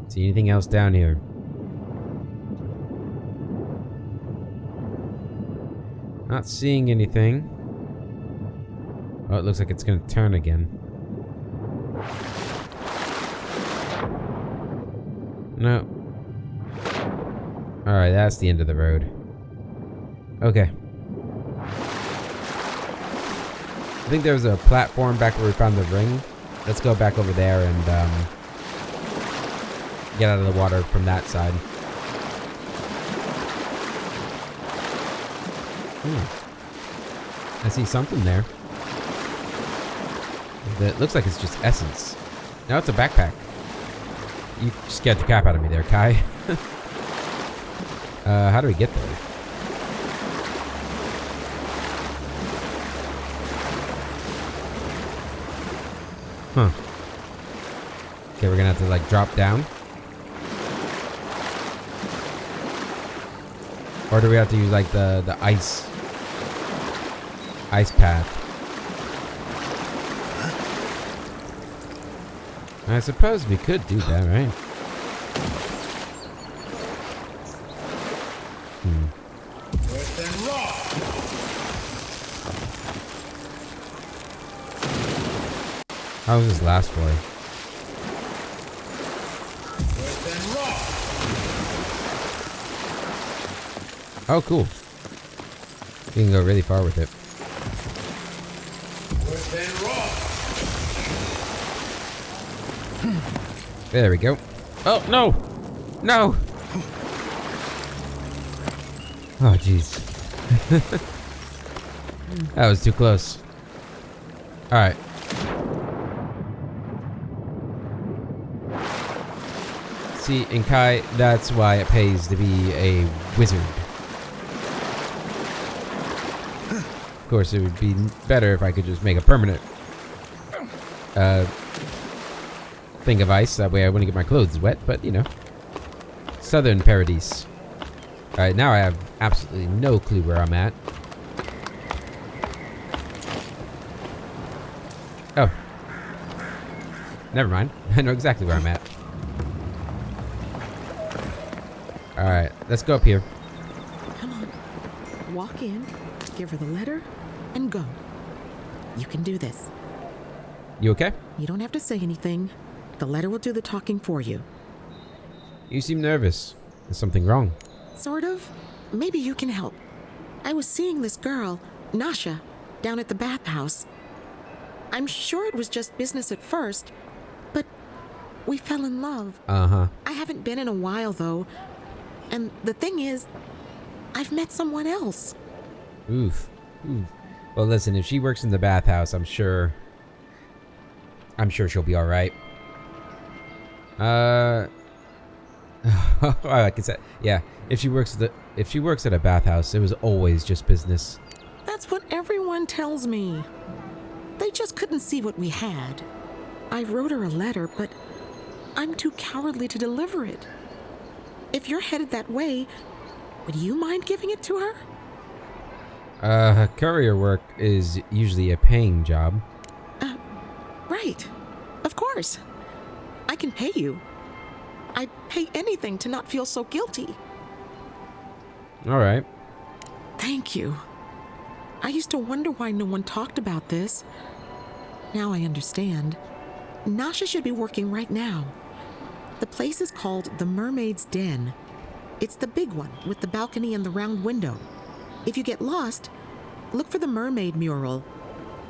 See anything else down here? Not seeing anything. Oh, it looks like it's gonna turn again. No. Alright, that's the end of the road. Okay. I think there was a platform back where we found the ring. Let's go back over there and get out of the water from that side. I see something there. That looks like it's just essence. No, it's a backpack. You scared the crap out of me there, Kai. How do we get there? Huh. Okay, we're gonna have to like drop down. Or do we have to use like the ice path? I suppose we could do that, right? How does this last for? Oh, cool. You can go really far with it. There we go. Oh, no! No! Oh, jeez. That was too close. Alright. See, in Kai, that's why it pays to be a wizard. Of course, it would be better if I could just make a permanent thing of ice. That way I wouldn't get my clothes wet, but, you know. Southern Paradise. Alright, now I have absolutely no clue where I'm at. Oh. Never mind. I know exactly where I'm at. Alright, let's go up here. Come on. Walk in, give her the letter, and go. You can do this. You okay? You don't have to say anything. The letter will do the talking for you. You seem nervous. Is something wrong? Sort of. Maybe you can help. I was seeing this girl, Nasha, down at the bathhouse. I'm sure it was just business at first, but we fell in love. Uh-huh. I haven't been in a while, though. And the thing is, I've met someone else. Oof. Oof. Well, listen, if she works in the bathhouse, I'm sure she'll be alright. I can say, yeah. If she works at a bathhouse, it was always just business. That's what everyone tells me. They just couldn't see what we had. I wrote her a letter, but I'm too cowardly to deliver it. If you're headed that way, would you mind giving it to her? Courier work is usually a paying job. Right. Of course. I can pay you. I'd pay anything to not feel so guilty. Alright. Thank you. I used to wonder why no one talked about this. Now I understand. Nasha should be working right now. The place is called the Mermaid's Den. It's the big one with the balcony and the round window. If you get lost, look for the mermaid mural.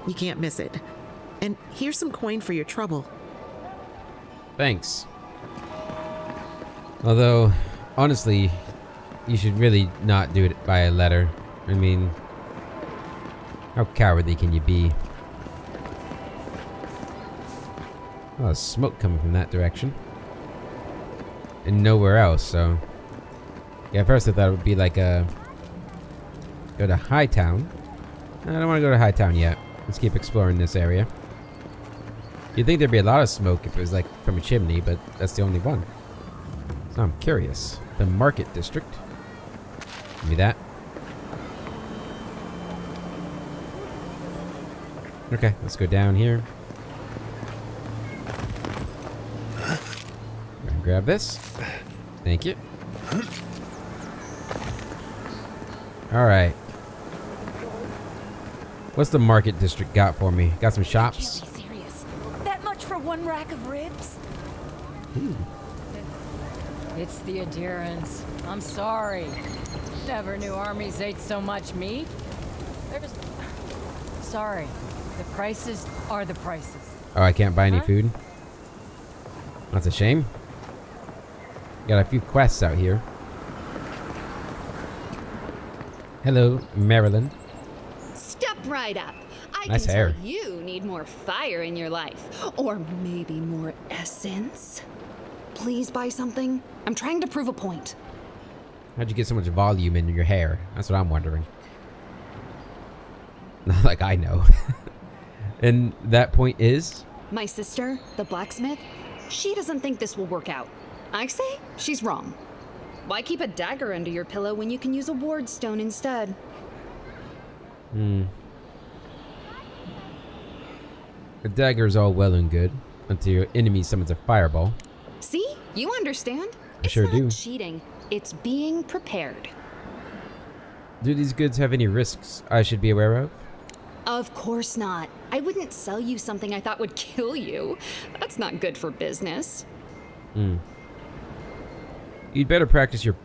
You can't miss it. And here's some coin for your trouble. Thanks. Although, honestly, you should really not do it by a letter. I mean, how cowardly can you be? Oh, there's smoke coming from that direction. And nowhere else, so... Yeah, at first I thought it would be like a... Go to Hightown. I don't want to go to Hightown yet. Let's keep exploring this area. You'd think there'd be a lot of smoke if it was like from a chimney, but that's the only one. So I'm curious. The Market District. Give me that. Okay, let's go down here. Grab this. Thank you. Alright. What's the Market District got for me? Got some shops? Can't be serious. That much for one rack of ribs? Ooh. It's the adherents. I'm sorry. Never knew armies ate so much meat. There's... Sorry. The prices are the prices. Oh, I can't buy any Huh? food? That's a shame. Got a few quests out here. Hello, Maryland. Step right up. I Nice can hair. tell you need more fire in your life. Or maybe more essence. Please buy something. I'm trying to prove a point. How'd you get so much volume in your hair? That's what I'm wondering. Not like I know. And that point is? My sister, the blacksmith, she doesn't think this will work out. I say she's wrong. Why keep a dagger under your pillow when you can use a ward stone instead? A dagger is all well and good until your enemy summons a fireball. See? You understand? I sure do. It's not cheating. It's being prepared. Do these goods have any risks I should be aware of? Of course not. I wouldn't sell you something I thought would kill you. That's not good for business. You'd better practice your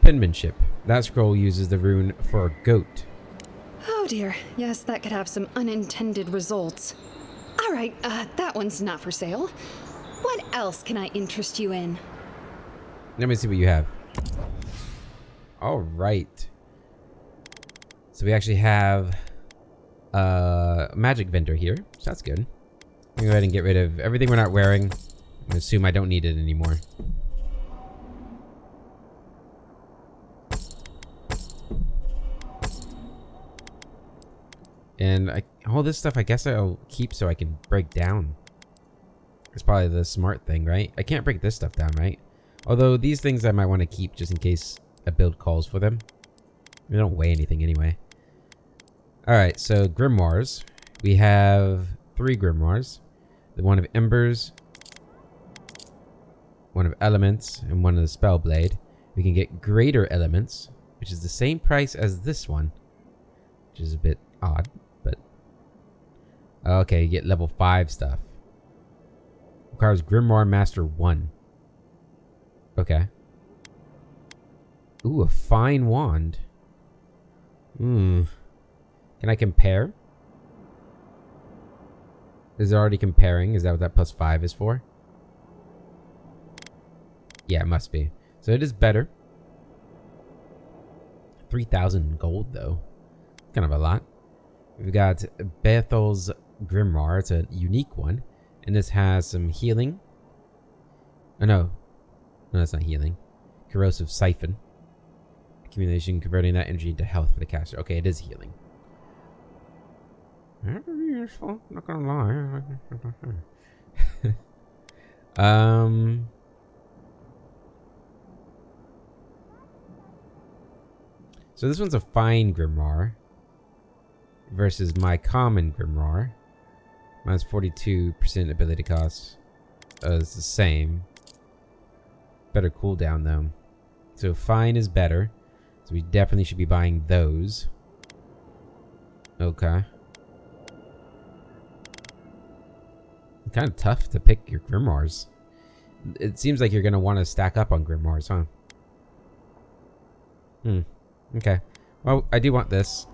penmanship. That scroll uses the rune for a goat. Oh dear. Yes, that could have some unintended results. All right, that one's not for sale. What else can I interest you in? Let me see what you have. All right. So we actually have a magic vendor here. So that's good. I'm gonna go ahead and get rid of everything we're not wearing. I'm gonna assume I don't need it anymore. And all this stuff I guess I'll keep so I can break down. It's probably the smart thing, right? I can't break this stuff down, right? Although these things I might want to keep just in case a build calls for them. They don't weigh anything anyway. Alright, so grimoires. We have 3 grimoires. The one of embers, one of elements, and one of the spell blade. We can get greater elements, which is the same price as this one, which is a bit odd, but okay, you get level 5 stuff. Requires Grimoire Master 1. Okay. Ooh, a fine wand. Can I compare? Is it already comparing? Is that what that +5 is for? Yeah, it must be. So it is better. 3,000 gold, though. Kind of a lot. We've got Bethel's Grimoire. It's a unique one. And this has some healing. Oh, no. No, that's not healing. Corrosive Siphon. Accumulation, converting that energy into health for the caster. Okay, it is healing. Very useful, not gonna lie. So this one's a fine grimoire versus my common grimoire. Mine's 42% ability cost. It's the same. Better cooldown though. So fine is better. So we definitely should be buying those. Okay. Kind of tough to pick your grimoires. It seems like you're going to want to stack up on grimoires, huh? Okay. Well, I do want this.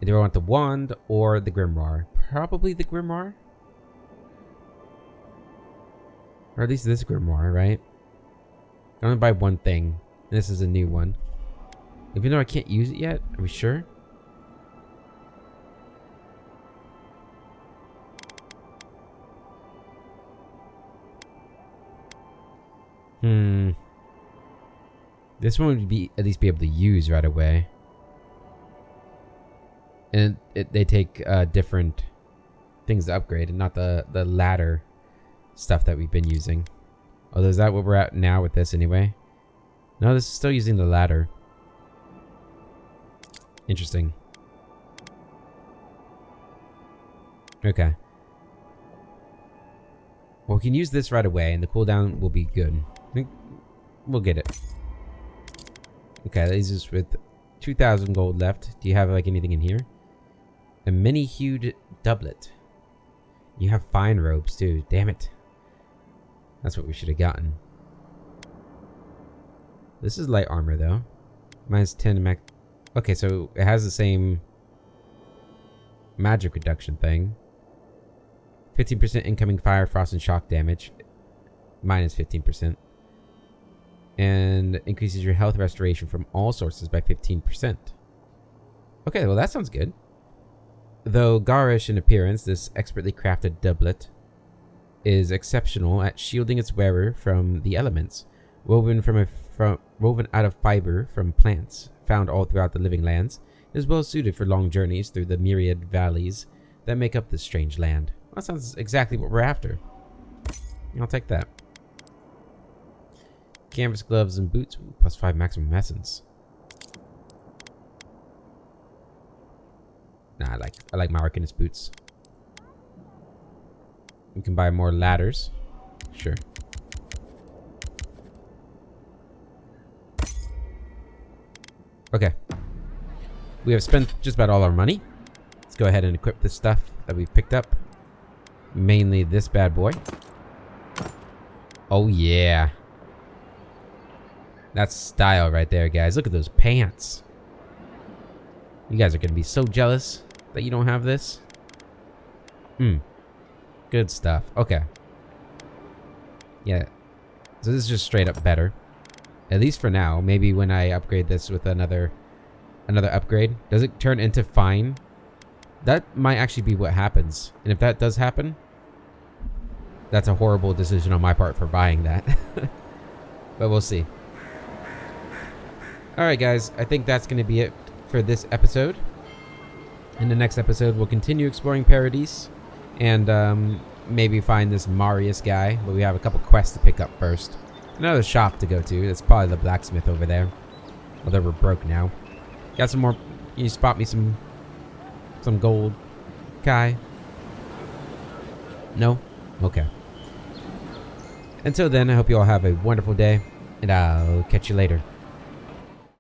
Either I want the wand or the grimoire. Probably the grimoire. Or at least this grimoire, right? I'm going to buy one thing. This is a new one. Even though I can't use it yet. Are we sure? This one would be at least be able to use right away. And they take different things to upgrade and not the ladder stuff that we've been using. Although is that what we're at now with this anyway? No, this is still using the ladder. Interesting. Okay. Well, we can use this right away and the cooldown will be good. I think we'll get it. Okay, that leaves us with 2,000 gold left. Do you have like anything in here? A many-hued doublet. You have fine robes too. Damn it. That's what we should have gotten. This is light armor though. Minus 10 max. Okay, so it has the same magic reduction thing. 15% incoming fire, frost, and shock damage. Minus 15%. And increases your health restoration from all sources by 15%. Okay, well that sounds good. Though garish in appearance, this expertly crafted doublet is exceptional at shielding its wearer from the elements, woven out of fiber from plants found all throughout the living lands. It is well suited for long journeys through the myriad valleys that make up this strange land. Well, that sounds exactly what we're after. I'll take that. Canvas gloves and boots. Ooh, +5 maximum essence. Nah, I like my Arcanist boots. We can buy more ladders. Sure. Okay. We have spent just about all our money. Let's go ahead and equip this stuff that we've picked up. Mainly this bad boy. Oh yeah. That's style right there, guys. Look at those pants. You guys are going to be so jealous that you don't have this. Good stuff. Okay. Yeah. So this is just straight up better. At least for now. Maybe when I upgrade this with another upgrade. Does it turn into fine? That might actually be what happens. And if that does happen, that's a horrible decision on my part for buying that. But we'll see. Alright guys, I think that's going to be it for this episode. In the next episode, we'll continue exploring Paradise. And maybe find this Marius guy. But we have a couple quests to pick up first. Another shop to go to. That's probably the blacksmith over there. Although we're broke now. Got some more... Can you spot me some gold, Kai? No? Okay. Until then, I hope you all have a wonderful day. And I'll catch you later.